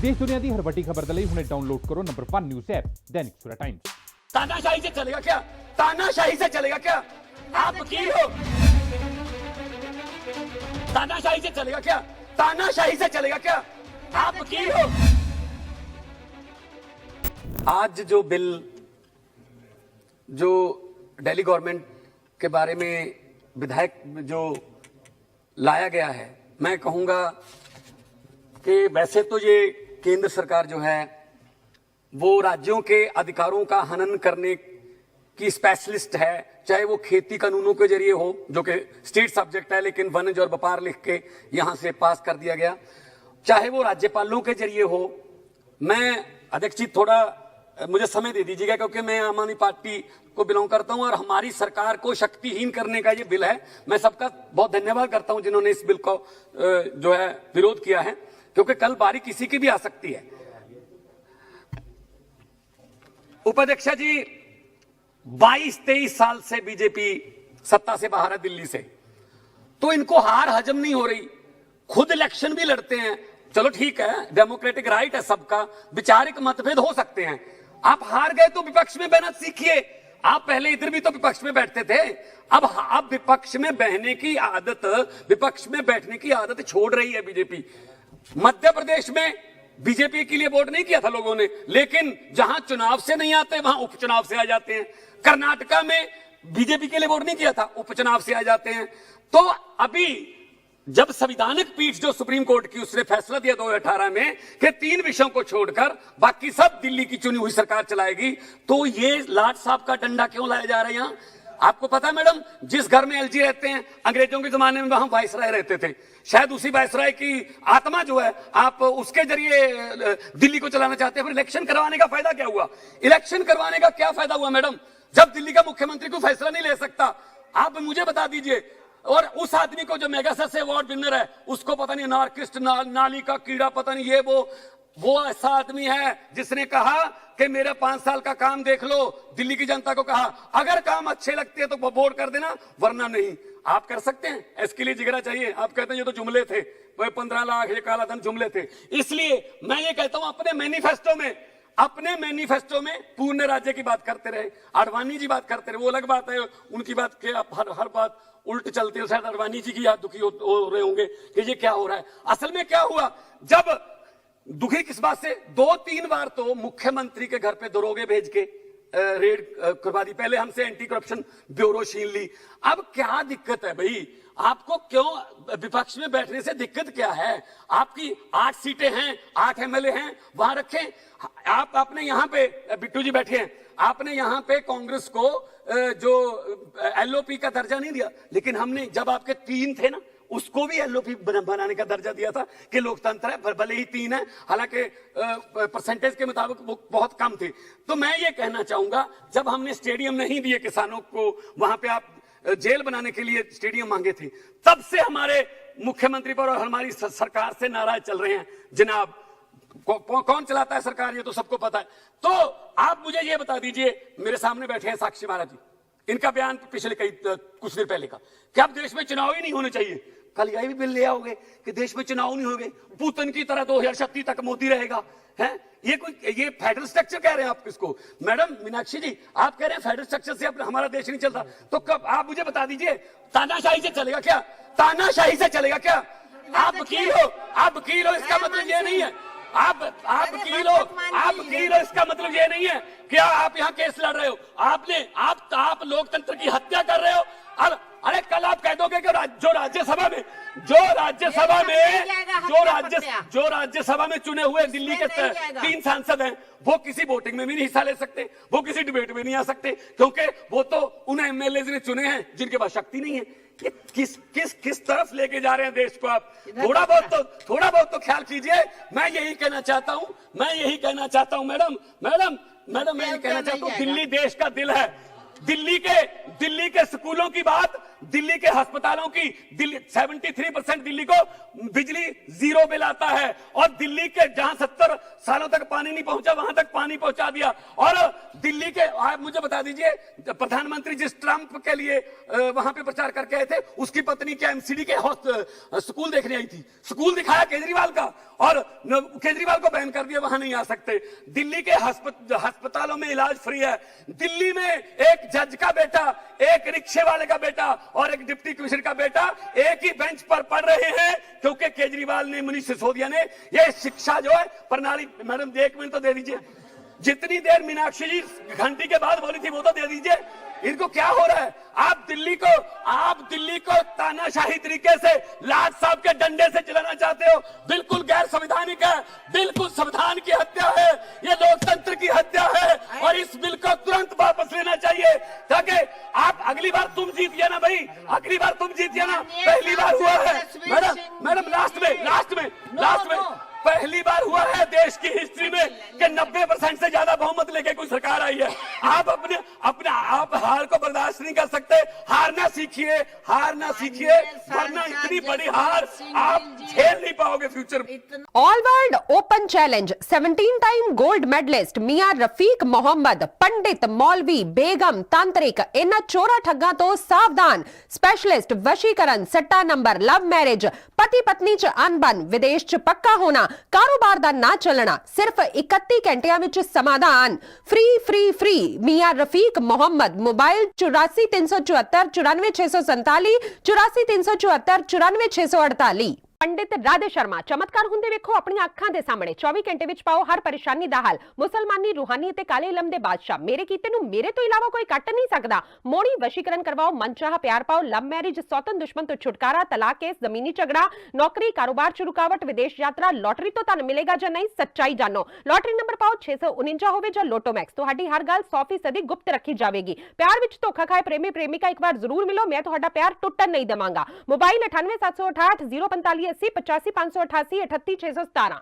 देश दुनिया की हर वड्डी खबर दे लई हुणे डाउनलोड करो number 1 news app Dainik Savera times. तानाशाही से चलेगा क्या? तानाशाही से चलेगा क्या? आप वकील हो। तानाशाही से चलेगा क्या? तानाशाही से चलेगा क्या? आप वकील हो। आज जो बिल जो दिल्ली गवर्नमेंट के बारे में विधायक जो लाया गया है, मैं कहूंगा कि वैसे तो ये केंद्र सरकार जो है वो राज्यों के अधिकारों का हनन करने की स्पेशलिस्ट है, चाहे वो खेती कानूनों के जरिए हो जो कि स्टेट सब्जेक्ट है लेकिन वनज और व्यापार लिख के यहां से पास कर दिया गया, चाहे वो राज्यपालों के जरिए हो। मैं अध्यक्ष जी थोड़ा मुझे समय दे दीजिएगा क्योंकि मैं आम आदमी पार्टी को बिलोंग करता हूं और हमारी सरकार को शक्तिहीन करने का ये बिल है। मैं सबका बहुत धन्यवाद करता हूं जिन्होंने इस बिल को जो है विरोध किया है, क्योंकि कल बारी किसी की भी आ सकती है। उपाध्यक्ष जी 22-23 साल से बीजेपी सत्ता से बाहर है दिल्ली से, तो इनको हार हजम नहीं हो रही। खुद इलेक्शन भी लड़ते हैं, चलो ठीक है, डेमोक्रेटिक राइट है सबका, विचारिक मतभेद हो सकते हैं। आप हार गए तो विपक्ष में बहना सीखिए। आप पहले इधर भी तो विपक्ष में बैठते थे, अब विपक्ष में बहने की आदत, विपक्ष में बैठने की आदत छोड़ रही है बीजेपी। मध्य प्रदेश में बीजेपी के लिए वोट नहीं किया था लोगों ने, लेकिन जहां चुनाव से नहीं आते वहां उपचुनाव से आ जाते हैं। कर्नाटका में बीजेपी के लिए वोट नहीं किया था, उपचुनाव से आ जाते हैं। तो अभी जब संवैधानिक पीठ जो सुप्रीम कोर्ट की उसने फैसला दिया 2018 में कि 3 विषयों को छोड़कर बाकी सब दिल्ली की चुनी हुई सरकार चलाएगी, तो ये लाट साहब का डंडा क्यों लाया जा रहा है यहां? आपको पता है मैडम, जिस घर में एलजी रहते हैं, अंग्रेजों के जमाने में वहां वायसराय रहते थे, शायद उसी वायसराय की आत्मा जो है आप उसके जरिए दिल्ली को चलाना चाहते हैं। फिर इलेक्शन करवाने का फायदा क्या हुआ? इलेक्शन करवाने का क्या फायदा हुआ मैडम, जब दिल्ली का मुख्यमंत्री कोई फैसला नहीं ले सकता? आप मुझे बता दीजिए। और उस आदमी को जो मेगासेस अवार्ड विनर है उसको पता नहीं नार्किस्ट नाली का कीड़ा पता नहीं ये वो ऐसा आदमी है जिसने कहा कि मेरा 5 साल का काम देख लो। दिल्ली की जनता को कहा अगर काम अच्छे लगते हैं तो वोट कर देना, वरना नहीं। आप कर सकते हैं, इसके लिए जिगरा चाहिए। आप कहते हैं ये तो जुमले थे, 15 लाख ये काला धन जुमले थे। इसलिए मैं ये कहता हूं अपने मैनिफेस्टो में पूर्ण राज्य की बात करते रहे। आडवाणी जी बात करते रहे, वो अलग बात है, उनकी बात के आप हर बात उल्ट चलते हो। शायद आडवाणी जी की याद दुखी हो रहे होंगे कि ये क्या हो रहा है। असल में क्या हुआ, जब दुखी किस बात से, 2-3 बार तो मुख्यमंत्री के घर पे दरोगे भेज के रेड करवा दी। पहले हमसे एंटी करप्शन ब्यूरो छीन ली। अब क्या दिक्कत है भाई, आपको क्यों विपक्ष में बैठने से दिक्कत क्या है? आपकी 8 सीटें हैं, 8 एमएलए हैं, वहां रखें। आपने यहाँ पे बिट्टू जी बैठे हैं, आपने यहाँ पे कांग्रेस को जो एलओपी का दर्जा नहीं दिया, लेकिन हमने जब आपके 3 थे ना उसको भी एलओपी बनाने का दर्जा दिया था कि लोकतंत्र है, भले ही 3 है, हालांकि परसेंटेज के मुताबिक वो बहुत कम थे। तो मैं ये कहना चाहूंगा, जब हमने स्टेडियम नहीं दिए किसानों को, वहां पे आप जेल बनाने के लिए स्टेडियम मांगे थे, तब से हमारे मुख्यमंत्री पर और हमारी सरकार से नाराज चल रहे हैं। जनाब कौन चलाता है सरकार ये तो सबको पता है। तो आप मुझे ये बता दीजिए, मेरे सामने बैठे हैं साक्षी महाराज जी, इनका बयान पिछले कुछ देर पहले का कि अब देश में चुनाव ही नहीं होने चाहिए। कल यही भी बिल ले आओगे कि देश में चुनाव नहीं होंगे, पुतिन की तरह 2036 तक मोदी रहेगा। है ये फेडरल स्ट्रक्चर कह रहे हैं आप किसको? मैडम मीनाक्षी जी आप कह रहे हैं फेडरल स्ट्रक्चर से हमारा देश नहीं चलता, तो कब आप मुझे बता दीजिए तानाशाही से चलेगा क्या? तानाशाही से चलेगा क्या? आप वकील हो, इसका मतलब ये नहीं है आप वकील हो, इसका मतलब ये नहीं है कि आप यहाँ केस लड़ रहे हो। आप लोकतंत्र की हत्या कर रहे हो। अरे कल आप कह दोगे कि जो राज्यसभा में चुने हुए दिल्ली के 3 सांसद हैं, वो किसी वोटिंग में भी नहीं हिस्सा ले सकते, वो किसी डिबेट में नहीं आ सकते, क्योंकि वो तो उन एमएलए ने चुने हैं जिनके पास शक्ति नहीं है। किस तरफ लेके जा रहे हैं देश को आप? थोड़ा बहुत तो ख्याल कीजिए। मैं यही कहना चाहता हूं मैडम, मैं यही कहना चाहता हूं, दिल्ली देश का दिल है। दिल्ली के स्कूलों की बात दिल्ली के अस्पतालों की 73% दिल्ली को बिजली जीरो बिल आता है, और दिल्ली के जहां 70 सालों तक पानी नहीं पहुंचा वहां तक पानी पहुंचा दिया। और दिल्ली के, आप मुझे बता दीजिए, प्रधानमंत्री जिस ट्रंप के लिए वहां पे प्रचार करके आए थे, उसकी पत्नी क्या एमसीडी के स्कूल देखने आई थी? स्कूल दिखाया केजरीवाल का, और केजरीवाल को बैन कर दिया, वहां नहीं आ सकते। दिल्ली के अस्पतालों में इलाज फ्री है। दिल्ली में एक जज का बेटा, एक रिक्शे वाले का बेटा और एक डिप्टी कमिश्नर का बेटा एक ही बेंच पर पढ़ रहे हैं, क्योंकि केजरीवाल ने, मनीष सिसोदिया ने ये शिक्षा जो है प्रणाली, मैडम 1 मिनट तो दे दीजिए, जितनी देर मीनाक्षी जी घंटी के बाद बोली थी वो तो दे दीजिए। इनको क्या हो रहा है? आप दिल्ली को तानाशाही तरीके से लाट साहब के डंडे से चलाना चाहते हो। बिल्कुल गैर संवैधानिक है, बिल्कुल संविधान की हत्या है, ये लोकतंत्र की हत्या है, और इस बिल को तुरंत वापस लेना चाहिए, ताकि आप अगली बार तुम जीतिए ना भाई, अगली बार तुम जीतिए ना। पहली बार हुआ है मैडम, लास्ट में पहली बार हुआ है देश की हिस्ट्री में कि 90% से ज्यादा बहुमत लेके कोई सरकार आई है। आप आप हार को बर्दाश्त नहीं कर सकते। हारना सीखिए, वरना इतनी बड़ी हार आप झेल नहीं पाओगे फ्यूचर में। All world open challenge 17 time gold medalist मियां रफीक मोहम्मद, पंडित, मौलवी, बेगम, तांत्रिक, इन चोरा ठग्गा तो सावधान। स्पेशलिस्ट वशीकरण, सट्टा नंबर, लव मैरिज, पति पत्नी च अनबन, विदेश च पक्का होना, कारोबार दा ना चलना, सिर्फ 31 घंटियां विच समाधान। फ्री मियां रफीक मोहम्मद। मोबाइल 84 374 94 647 84 374 94 648। पंडित राधे शर्मा, चमत्कार ਹੁੰਦੇ ਵੇਖੋ ਆਪਣੀਆਂ ਅੱਖਾਂ ਦੇ ਸਾਹਮਣੇ। 24 ਘੰਟੇ ਵਿੱਚ ਪਾਓ ਹਰ ਪਰੇਸ਼ਾਨੀ ਦਾ ਹੱਲ। ਮੁਸਲਮਾਨੀ, ਰੂਹਾਨੀ ਤੇ ਕਾਲੇ ਇਲਮ ਦੇ ਬਾਦਸ਼ਾਹ, ਮੇਰੇ ਕੀਤੇ ਨੂੰ ਮੇਰੇ ਤੋਂ ਇਲਾਵਾ ਕੋਈ ਕੱਟ ਨਹੀਂ ਸਕਦਾ। ਮੋੜੀ ਵਸ਼ੀਕਰਨ ਕਰਵਾਓ, ਮਨਚਾਹਾ ਪਿਆਰ ਪਾਓ, ਲਵ ਮੈਰਿਜ, ਸੌਤਨ ਦੁਸ਼ਮਨ ਤੋਂ ਛੁਟਕਾਰਾ, ਤਲਾਕ केस, ਜ਼ਮੀਨੀ ਝਗੜਾ, ਨੌਕਰੀ, ਕਾਰੋਬਾਰ ਚ ਰੁਕਾਵਟ, ਵਿਦੇਸ਼ ਯਾਤਰਾ, ਲੋਟਰੀ ਤੋਂ ਤੁਹਾਨੂੰ ਮਿਲੇਗਾ ਜਾਂ ਨਹੀਂ, ਸੱਚਾਈ ਜਾਣੋ। ਲੋਟਰੀ ਨੰਬਰ ਪਾਓ 649 ਹੋਵੇ ਜਾਂ ਲੋਟੋ ਮੈਕਸ, ਤੁਹਾਡੀ ਹਰ ਗੱਲ 100% ਗੁਪਤ ਰੱਖੀ ਜਾਵੇਗੀ। ਪਿਆਰ ਵਿੱਚ ਧੋਖਾ ਖਾਏ ਪ੍ਰੇਮੀ ਪ੍ਰੇਮਿਕਾ ਇੱਕ ਵਾਰ ਜ਼ਰੂਰ ਮਿਲੋ, ਮੈਂ ਤੁਹਾਡਾ ਪਿਆਰ ਟੁੱਟਣ ਨਹੀਂ ਦੇਵਾਂਗਾ। मोबाइल 98 768 045 80 85 588 38 617।